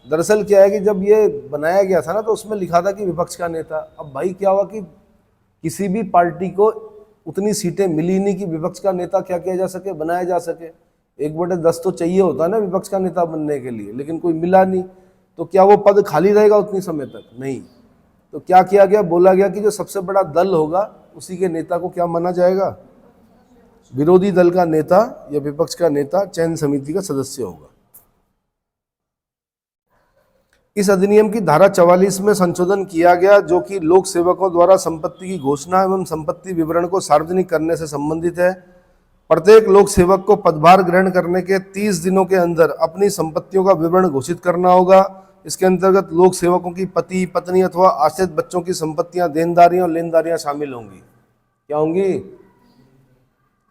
दरअसल क्या है कि जब ये बनाया गया था ना, तो उसमें लिखा था कि विपक्ष का नेता। अब भाई क्या हुआ कि किसी भी पार्टी को उतनी सीटें मिली नहीं कि विपक्ष का नेता क्या किया जा सके, बनाया जा सके। 1/10 तो चाहिए होता है ना विपक्ष का नेता बनने के लिए, लेकिन कोई मिला नहीं। तो क्या वो पद खाली रहेगा उतनी समय तक? नहीं। तो क्या किया गया, बोला गया कि जो सबसे बड़ा दल होगा उसी के नेता को क्या माना जाएगा, विरोधी दल का नेता या विपक्ष का नेता चयन समिति का सदस्य होगा। इस अधिनियम की धारा 44 में संशोधन किया गया, जो कि लोक सेवकों द्वारा संपत्ति की घोषणा एवं संपत्ति विवरण को सार्वजनिक करने से संबंधित है। प्रत्येक लोक सेवक को पदभार ग्रहण करने के 30 दिनों के अंदर अपनी संपत्तियों का विवरण घोषित करना होगा। इसके अंतर्गत लोक सेवकों की पति, पत्नी अथवा आश्रित बच्चों की संपत्तियां, देनदारियां और लेनदारियां शामिल होंगी। क्या होंगी?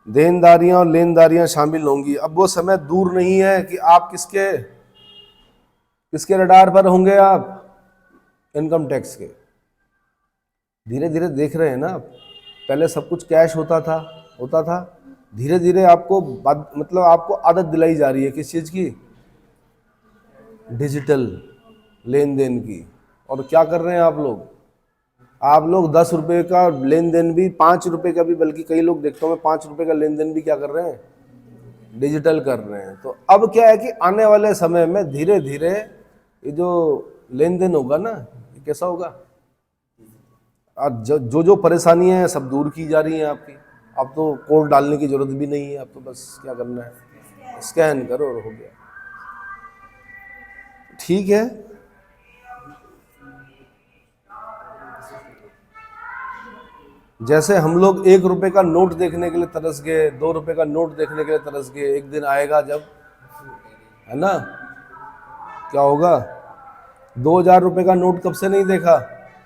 देनदारियां और लेनदारियां शामिल होंगी। अब वो समय दूर नहीं है कि आप किसके रडार पर होंगे, आप इनकम टैक्स के। धीरे धीरे देख रहे हैं ना, पहले सब कुछ कैश होता था, धीरे धीरे आपको मतलब आपको आदत दिलाई जा रही है किस चीज़ की, डिजिटल लेन देन की। और क्या कर रहे हैं आप लोग, आप लोग 10 रुपए का लेन देन भी, 5 रुपए का भी, बल्कि कई लोग देखता हूँ मैं 5 रुपए का लेन देन भी क्या कर रहे हैं, डिजिटल कर रहे हैं। तो अब क्या है कि आने वाले समय में धीरे धीरे ये जो लेन देन होगा ना, ये कैसा होगा, और जो जो परेशानियां हैं सब दूर की जा रही हैं आपकी। अब तो कोड डालने की जरूरत भी नहीं है, अब तो बस क्या करना है, स्कैन करो और हो गया। ठीक है, जैसे हम लोग 1 रुपए का नोट देखने के लिए तरस गए, 2 रुपए का नोट देखने के लिए तरस गए, एक दिन आएगा जब, है ना, क्या होगा, 2000 रुपए का नोट कब से नहीं देखा,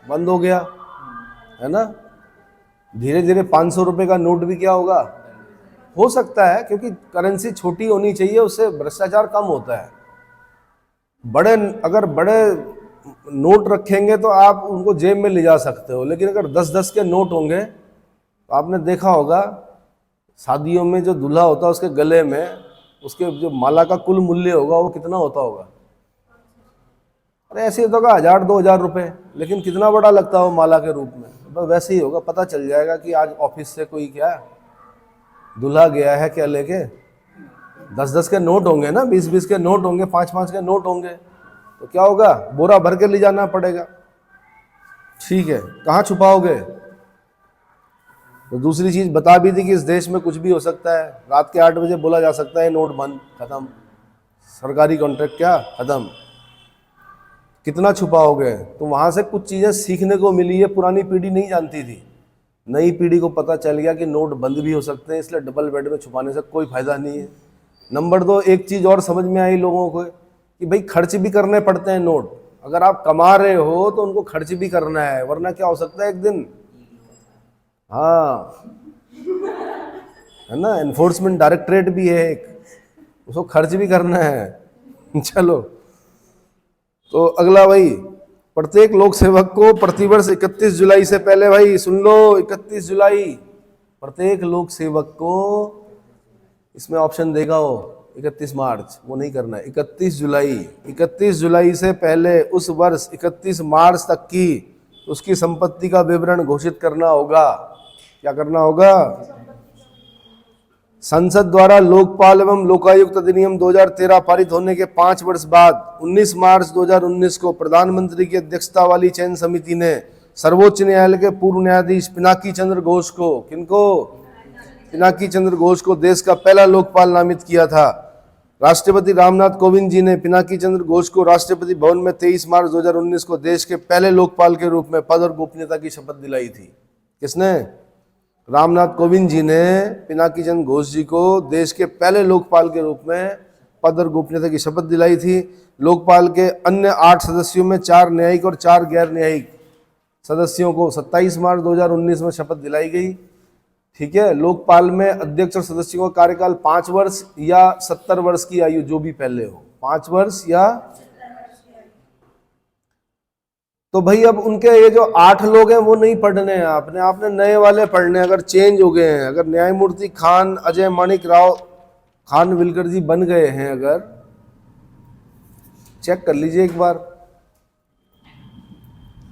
बंद हो गया, है ना। धीरे धीरे 500 रुपए का नोट भी क्या होगा, हो सकता है, क्योंकि करेंसी छोटी होनी चाहिए, उससे भ्रष्टाचार कम होता है। बड़े, अगर बड़े नोट रखेंगे तो आप उनको जेब में ले जा सकते हो, लेकिन अगर 10-10 के नोट होंगे तो आपने देखा होगा शादियों में जो दूल्हा होता है उसके गले में उसके जो माला का कुल मूल्य होगा वो कितना होता होगा, अरे ऐसे ही तो होगा 1000-2000 रुपए, लेकिन कितना बड़ा लगता है वो माला के रूप में। तो वैसे ही होगा, पता चल जाएगा कि आज ऑफिस से कोई क्या दूल्हा गया है, क्या लेके 10-10 के नोट होंगे ना, 20-20 के नोट होंगे, 5-5 के नोट होंगे, तो क्या होगा, बोरा भर के ले जाना पड़ेगा। ठीक है, कहाँ छुपाओगे। तो दूसरी चीज बता भी दी कि इस देश में कुछ भी हो सकता है, रात के 8 बजे बोला जा सकता है नोट बंद, खत्म, सरकारी कॉन्ट्रैक्ट क्या खत्म। कितना छुपाओगे। तो वहां से कुछ चीजें सीखने को मिली है, पुरानी पीढ़ी नहीं जानती थी, नई पीढ़ी को पता चल गया कि नोट बंद भी हो सकते हैं, इसलिए डबल बेड में छुपाने से कोई फायदा नहीं है। नंबर 2, एक चीज और समझ में आई लोगों को कि भाई खर्च भी करने पड़ते हैं नोट, अगर आप कमा रहे हो तो उनको खर्च भी करना है, वरना क्या हो सकता है एक दिन, हाँ, है ना, एनफोर्समेंट डायरेक्टरेट भी है एक, उसको खर्च भी करना है। चलो, तो अगला भाई, प्रत्येक लोक सेवक को प्रतिवर्ष 31 जुलाई से पहले, भाई सुन लो, 31 जुलाई, प्रत्येक लोक सेवक को, इसमें ऑप्शन देगा वो 31 मार्च, वो नहीं करना है, 31 जुलाई से पहले उस वर्ष 31 मार्च तक की उसकी संपत्ति का विवरण घोषित करना होगा। क्या करना होगा। संसद द्वारा लोकपाल एवं लोकायुक्त अधिनियम 2013 पारित होने के 5 वर्ष बाद 19 मार्च 2019 को प्रधानमंत्री की अध्यक्षता वाली चयन समिति ने सर्वोच्च न्यायालय के पूर्व न्यायाधीश पिनाकी चंद्र घोष को, किनको, पिनाकी चंद्र घोष को देश का पहला लोकपाल नामित किया था। राष्ट्रपति रामनाथ कोविंद जी ने पिनाकी चंद्र घोष को राष्ट्रपति भवन में 23 मार्च 2019 को देश के पहले लोकपाल के रूप में पद और गोपनीयता की शपथ दिलाई थी। किसने, रामनाथ कोविंद जी ने पिनाकी चंद्र घोष जी को देश के पहले लोकपाल के रूप में पद और गोपनीयता की शपथ दिलाई थी। लोकपाल के अन्य 8 सदस्यों में 4 न्यायिक और 4 गैर न्यायिक सदस्यों को 27 मार्च 2019 में शपथ दिलाई गई। ठीक है, लोकपाल में अध्यक्ष और सदस्यों का कार्यकाल 5 वर्ष या 70 वर्ष की आयु, जो भी पहले हो, 5 वर्ष या। तो भाई अब उनके ये जो 8 लोग हैं वो नहीं पढ़ने हैं, आपने नए वाले पढ़ने, अगर चेंज हो गए हैं, अगर न्यायमूर्ति खान अजय माणिक राव खानविलकर जी बन गए हैं, अगर चेक कर लीजिए एक बार,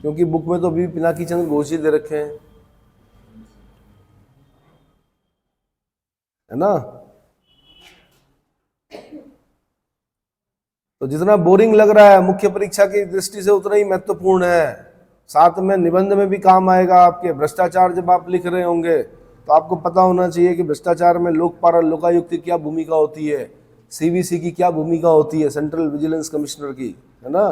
क्योंकि बुक में तो अभी पिनाकी चंद्र घोष जी दे रखे हैं, है ना। तो जितना बोरिंग लग रहा है मुख्य परीक्षा की दृष्टि से उतना ही महत्वपूर्ण है, साथ में निबंध में भी काम आएगा आपके। भ्रष्टाचार जब आप लिख रहे होंगे तो आपको पता होना चाहिए कि भ्रष्टाचार में लोकपाल और लोकायुक्त की क्या भूमिका होती है, सीवीसी की क्या भूमिका होती है, सेंट्रल विजिलेंस कमिश्नर की, है ना।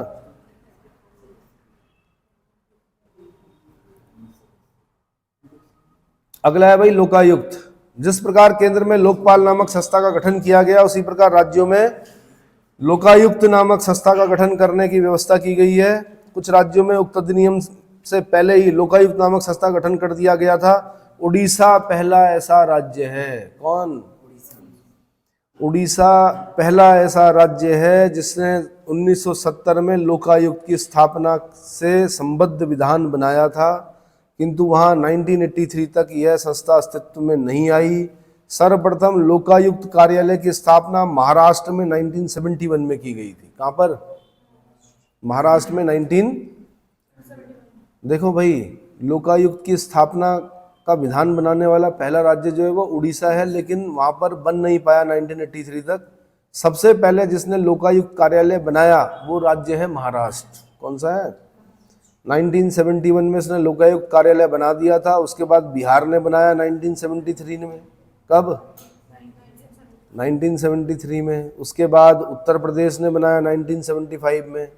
अगला है भाई लोकायुक्त। जिस प्रकार केंद्र में लोकपाल नामक संस्था का गठन किया गया, उसी प्रकार राज्यों में लोकायुक्त नामक संस्था का गठन करने की व्यवस्था की गई है। कुछ राज्यों में उक्त अधिनियम से पहले ही लोकायुक्त नामक संस्था का गठन कर दिया गया था। उड़ीसा पहला ऐसा राज्य है। कौन? उड़ीसा पहला ऐसा राज्य है जिसने 1970 में लोकायुक्त की स्थापना से संबद्ध विधान बनाया था, किंतु वहां 1983 तक यह संस्था अस्तित्व में नहीं आई। सर्वप्रथम लोकायुक्त कार्यालय की स्थापना महाराष्ट्र में 1971 में की गई थी। कहां पर? महाराष्ट्र में देखो भाई लोकायुक्त की स्थापना का विधान बनाने वाला पहला राज्य जो है वो उड़ीसा है, लेकिन वहां पर बन नहीं पाया 1983 तक। सबसे पहले जिसने लोकायुक्त कार्यालय बनाया वो राज्य है महाराष्ट्र। कौन सा है? 1971 में इसने लोकायुक्त कार्यालय बना दिया था। उसके बाद बिहार ने बनाया 1973 में। कब? 1973 में। उसके बाद उत्तर प्रदेश ने बनाया 1975 में।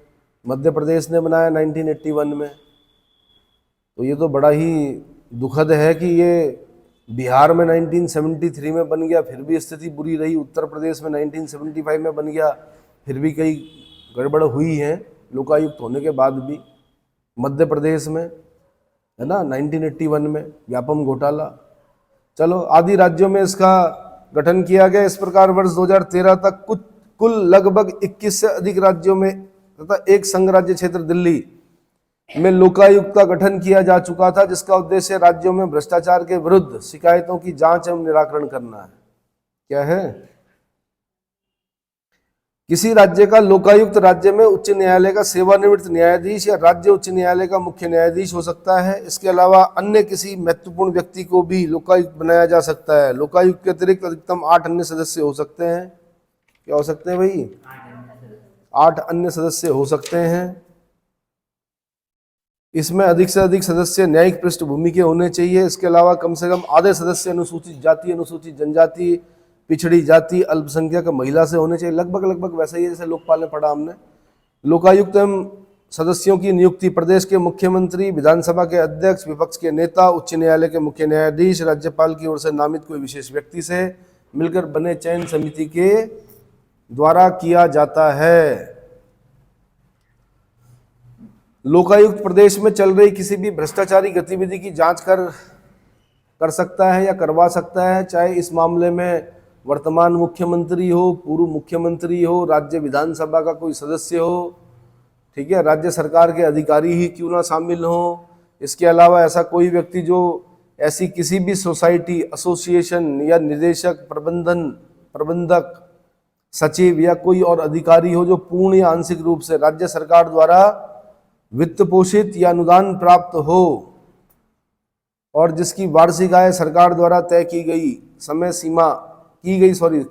मध्य प्रदेश ने बनाया 1981 में। तो ये तो बड़ा ही दुखद है कि ये बिहार में 1973 में बन गया, फिर भी स्थिति बुरी रही। उत्तर प्रदेश में 1975 में बन गया, फिर भी कई गड़बड़ हुई है लोकायुक्त होने के बाद भी। मध्य प्रदेश में है ना 1981 में व्यापम घोटाला। चलो, आदि राज्यों में इसका गठन किया गया। इस प्रकार वर्ष 2013 तक कुल लगभग 21 से अधिक राज्यों में तथा एक संघ राज्य क्षेत्र दिल्ली में लोकायुक्त का गठन किया जा चुका था, जिसका उद्देश्य राज्यों में भ्रष्टाचार के विरुद्ध शिकायतों की जांच एवं निराकरण करना है। क्या है? किसी राज्य का लोकायुक्त राज्य में उच्च न्यायालय का सेवानिवृत्त न्यायाधीश या राज्य उच्च न्यायालय का मुख्य न्यायाधीश हो सकता है। इसके अलावा अन्य किसी महत्वपूर्ण व्यक्ति को भी लोकायुक्त बनाया जा सकता है। लोकायुक्त के अतिरिक्त अधिकतम 8 अन्य सदस्य हो सकते हैं। क्या हो सकते हैं भाई? 8 अन्य सदस्य हो सकते हैं। इसमें अधिक से अधिक सदस्य न्यायिक पृष्ठभूमि के होने चाहिए। इसके अलावा कम से कम आधे सदस्य अनुसूचित जाति, अनुसूचित जनजाति, पिछड़ी जाति, अल्पसंख्यक महिला से होने चाहिए। लगभग वैसा ही है जैसे लोकपाल में पढ़ा हमने। लोकायुक्त एवं सदस्यों की नियुक्ति प्रदेश के मुख्यमंत्री, विधानसभा के अध्यक्ष, विपक्ष के नेता, उच्च न्यायालय के मुख्य न्यायाधीश, राज्यपाल की ओर से नामित कोई विशेष व्यक्ति से मिलकर बने चयन समिति के द्वारा किया जाता है। लोकायुक्त प्रदेश में चल रही किसी भी भ्रष्टाचारी गतिविधि की जांच कर सकता है या करवा सकता है, चाहे इस मामले में वर्तमान मुख्यमंत्री हो, पूर्व मुख्यमंत्री हो, राज्य विधानसभा का कोई सदस्य हो, ठीक है, राज्य सरकार के अधिकारी ही क्यों ना शामिल हो। इसके अलावा ऐसा कोई व्यक्ति जो ऐसी किसी भी सोसाइटी, एसोसिएशन या निदेशक, प्रबंधक, सचिव या कोई और अधिकारी हो जो पूर्ण या आंशिक रूप से राज्य सरकार द्वारा वित्त पोषित या अनुदान प्राप्त हो और जिसकी वार्षिक आय सरकार द्वारा तय की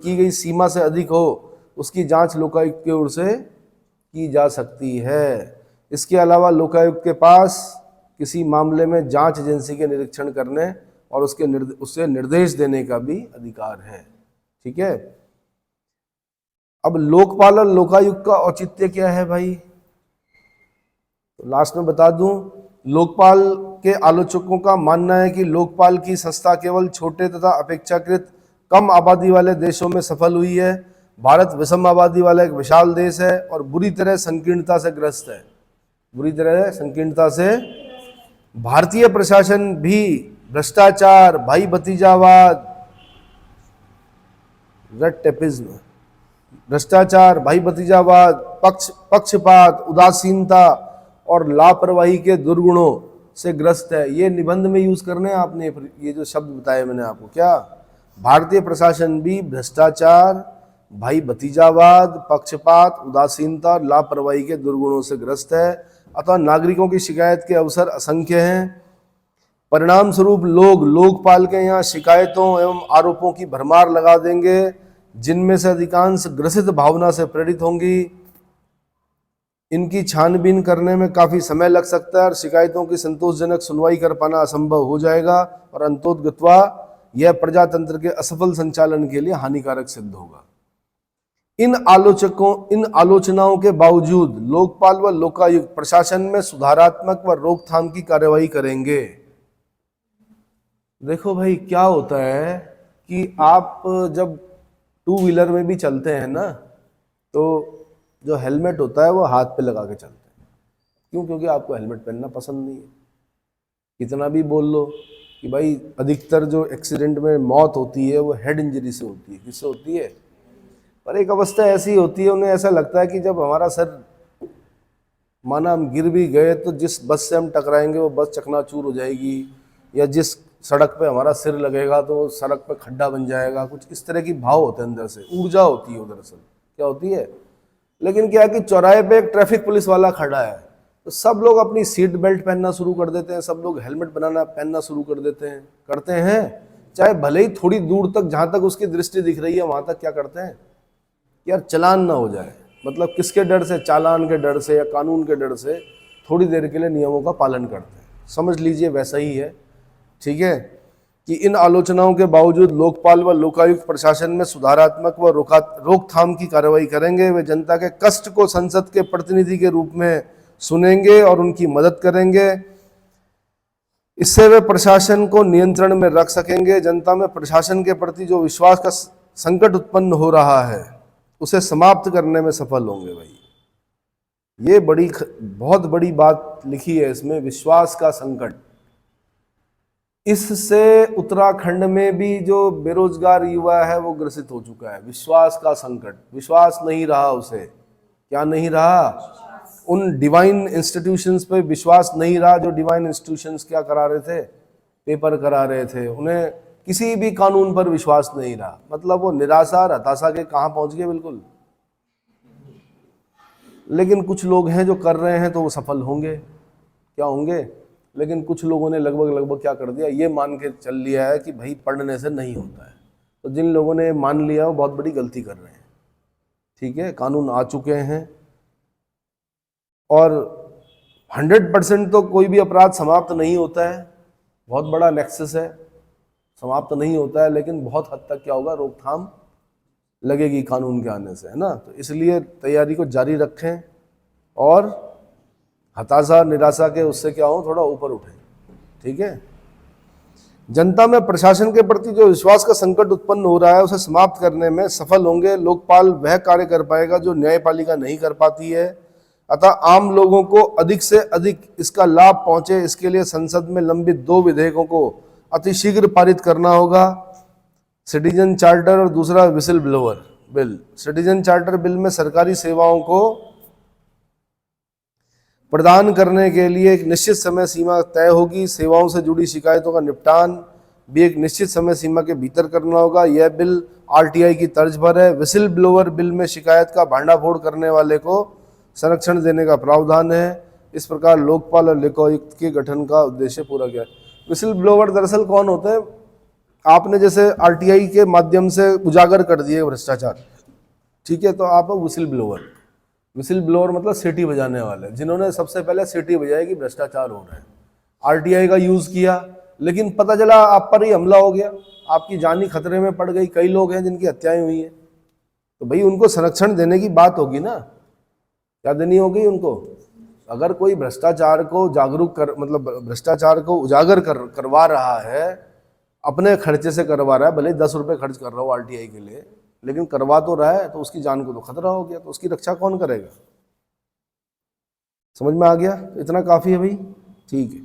गई सीमा से अधिक हो, उसकी जांच लोकायुक्त की ओर से की जा सकती है। इसके अलावा लोकायुक्त के पास किसी मामले में जांच एजेंसी के निरीक्षण करने और उससे निर्देश देने का भी अधिकार है। ठीक है। अब लोकपाल और लोकायुक्त का औचित्य क्या है भाई? तो लास्ट में बता दूं, लोकपाल के आलोचकों का मानना है कि लोकपाल की संस्था केवल छोटे तथा अपेक्षाकृत कम आबादी वाले देशों में सफल हुई है। भारत विषम आबादी वाला एक विशाल देश है और बुरी तरह संकीर्णता से ग्रस्त है। भारतीय प्रशासन भी भ्रष्टाचार, भाई भतीजावाद, रेड टेपिज्म, भ्रष्टाचार, भाई भतीजावाद, पक्षपात, उदासीनता और लापरवाही के दुर्गुणों से ग्रस्त है। ये निबंध में यूज करने हैं आपने, ये जो शब्द बताए मैंने आपको। क्या? भारतीय प्रशासन भी भ्रष्टाचार, भाई भतीजावाद, पक्षपात, उदासीनता और लापरवाही के दुर्गुणों से ग्रस्त है। अतः नागरिकों की शिकायत के अवसर असंख्य हैं। परिणाम स्वरूप लोग लोकपाल के यहाँ शिकायतों एवं आरोपों की भरमार लगा देंगे, जिनमें से अधिकांश ग्रसित भावना से प्रेरित होंगी। इनकी छानबीन करने में काफी समय लग सकता है और शिकायतों की संतोषजनक सुनवाई कर पाना असंभव हो जाएगा और अंतोतगत्वा यह प्रजातंत्र के असफल संचालन के लिए हानिकारक सिद्ध होगा। इन आलोचनाओं के बावजूद लोकपाल व लोकायुक्त प्रशासन में सुधारात्मक व रोकथाम की कार्यवाही करेंगे। देखो भाई, क्या होता है कि आप जब 2 व्हीलर में भी चलते हैं ना, तो जो हेलमेट होता है वो हाथ पे लगा के चलते हैं। क्यों? क्योंकि आपको हेलमेट पहनना पसंद नहीं है। कितना भी बोल लो कि भाई अधिकतर जो एक्सीडेंट में मौत होती है वो हेड इंजरी से होती है। किससे होती है? पर एक अवस्था ऐसी होती है, उन्हें ऐसा लगता है कि जब हमारा सर, माना हम गिर भी गए तो जिस बस से हम टकराएंगे वो बस चकनाचूर हो जाएगी, या जिस सड़क पे हमारा सिर लगेगा तो सड़क पे खड्डा बन जाएगा। कुछ इस तरह की भाव होते हैं, अंदर से ऊर्जा होती है। दरअसल क्या होती है? लेकिन क्या है कि चौराहे पे एक ट्रैफिक पुलिस वाला खड़ा है, तो सब लोग अपनी सीट बेल्ट पहनना शुरू कर देते हैं, सब लोग हेलमेट पहनना शुरू कर देते हैं, करते हैं, चाहे भले ही थोड़ी दूर तक जहां तक उसकी दृष्टि दिख रही है वहां तक क्या करते हैं, यार चलान ना हो जाए, मतलब किसके डर से, चालान के डर से या कानून के डर से थोड़ी देर के लिए नियमों का पालन करते हैं। समझ लीजिए वैसा ही है, ठीक है, कि इन आलोचनाओं के बावजूद लोकपाल व लोकायुक्त प्रशासन में सुधारात्मक व रोकथाम की कार्रवाई करेंगे। वे जनता के कष्ट को संसद के प्रतिनिधि के रूप में सुनेंगे और उनकी मदद करेंगे। इससे वे प्रशासन को नियंत्रण में रख सकेंगे। जनता में प्रशासन के प्रति जो विश्वास का संकट उत्पन्न हो रहा है उसे समाप्त करने में सफल होंगे। भाई ये बहुत बड़ी बात लिखी है इसमें, विश्वास का संकट। इससे उत्तराखंड में भी जो बेरोजगार युवा है वो ग्रसित हो चुका है। विश्वास का संकट, विश्वास नहीं रहा उसे, क्या नहीं रहा, उन डिवाइन इंस्टीट्यूशंस पे विश्वास नहीं रहा जो डिवाइन इंस्टीट्यूशंस क्या करा रहे थे, पेपर करा रहे थे। उन्हें किसी भी कानून पर विश्वास नहीं रहा, मतलब वो निराशा और हताशा के कहाँ पहुंच गए बिल्कुल। लेकिन कुछ लोग हैं जो कर रहे हैं तो वो सफल होंगे, क्या होंगे, लेकिन कुछ लोगों ने लगभग क्या कर दिया, ये मान के चल लिया है कि भाई पढ़ने से नहीं होता है। तो जिन लोगों ने मान लिया वो बहुत बड़ी गलती कर रहे हैं, ठीक है। कानून आ चुके हैं और 100% तो कोई भी अपराध समाप्त नहीं होता है, बहुत बड़ा नेक्सस है, समाप्त नहीं होता है, लेकिन बहुत हद तक क्या होगा, रोकथाम लगेगी कानून के आने से, है ना। तो इसलिए तैयारी को जारी रखें और हताशा निराशा के उससे क्या हो, थोड़ा ऊपर उठें, ठीक है। जनता में प्रशासन के प्रति जो विश्वास का संकट उत्पन्न हो रहा है उसे समाप्त करने में सफल होंगे। लोकपाल वह कार्य कर पाएगा जो न्यायपालिका नहीं कर पाती है, अतः आम लोगों को अधिक से अधिक इसका लाभ पहुंचे, इसके लिए संसद में लंबित 2 विधेयकों को अतिशीघ्र पारित करना होगा। सिटीजन चार्टर और दूसरा whistle blower bill. Citizen charter bill में सरकारी सेवाओं को प्रदान करने के लिए एक निश्चित समय सीमा तय होगी। सेवाओं से जुड़ी शिकायतों का निपटान भी एक निश्चित समय सीमा के भीतर करना होगा। यह बिल आरटीआई की तर्ज पर है। विसिल ब्लोअर बिल में शिकायत का भांडाफोड़ करने वाले को संरक्षण देने का प्रावधान है। इस प्रकार लोकपाल और लोकायुक्त के गठन का उद्देश्य पूरा किया। विसिल ब्लोअर दरअसल कौन होते हैं, आपने जैसे आरटीआई के माध्यम से उजागर कर दिए भ्रष्टाचार, ठीक है, तो आप विसिल ब्लोअर, विसिल ब्लोअर मतलब सीटी बजाने वाले, जिन्होंने सबसे पहले सीटी बजाई कि भ्रष्टाचार हो रहा है। आरटीआई का यूज किया, लेकिन पता चला आप पर ही हमला हो गया, आपकी जानी खतरे में पड़ गई। कई लोग हैं जिनकी हत्याएं हुई हैं, तो भाई उनको संरक्षण देने की बात होगी ना, क्या देनी होगी उनको। अगर कोई भ्रष्टाचार को मतलब भ्रष्टाचार को उजागर करवा रहा है, अपने खर्चे से करवा रहा है, भले 10 रुपये खर्च कर रहा हो आरटीआई के लिए, लेकिन करवा तो रहा है, तो उसकी जान को तो खतरा हो गया, तो उसकी रक्षा कौन करेगा। समझ में आ गया, इतना काफी है भाई, ठीक है।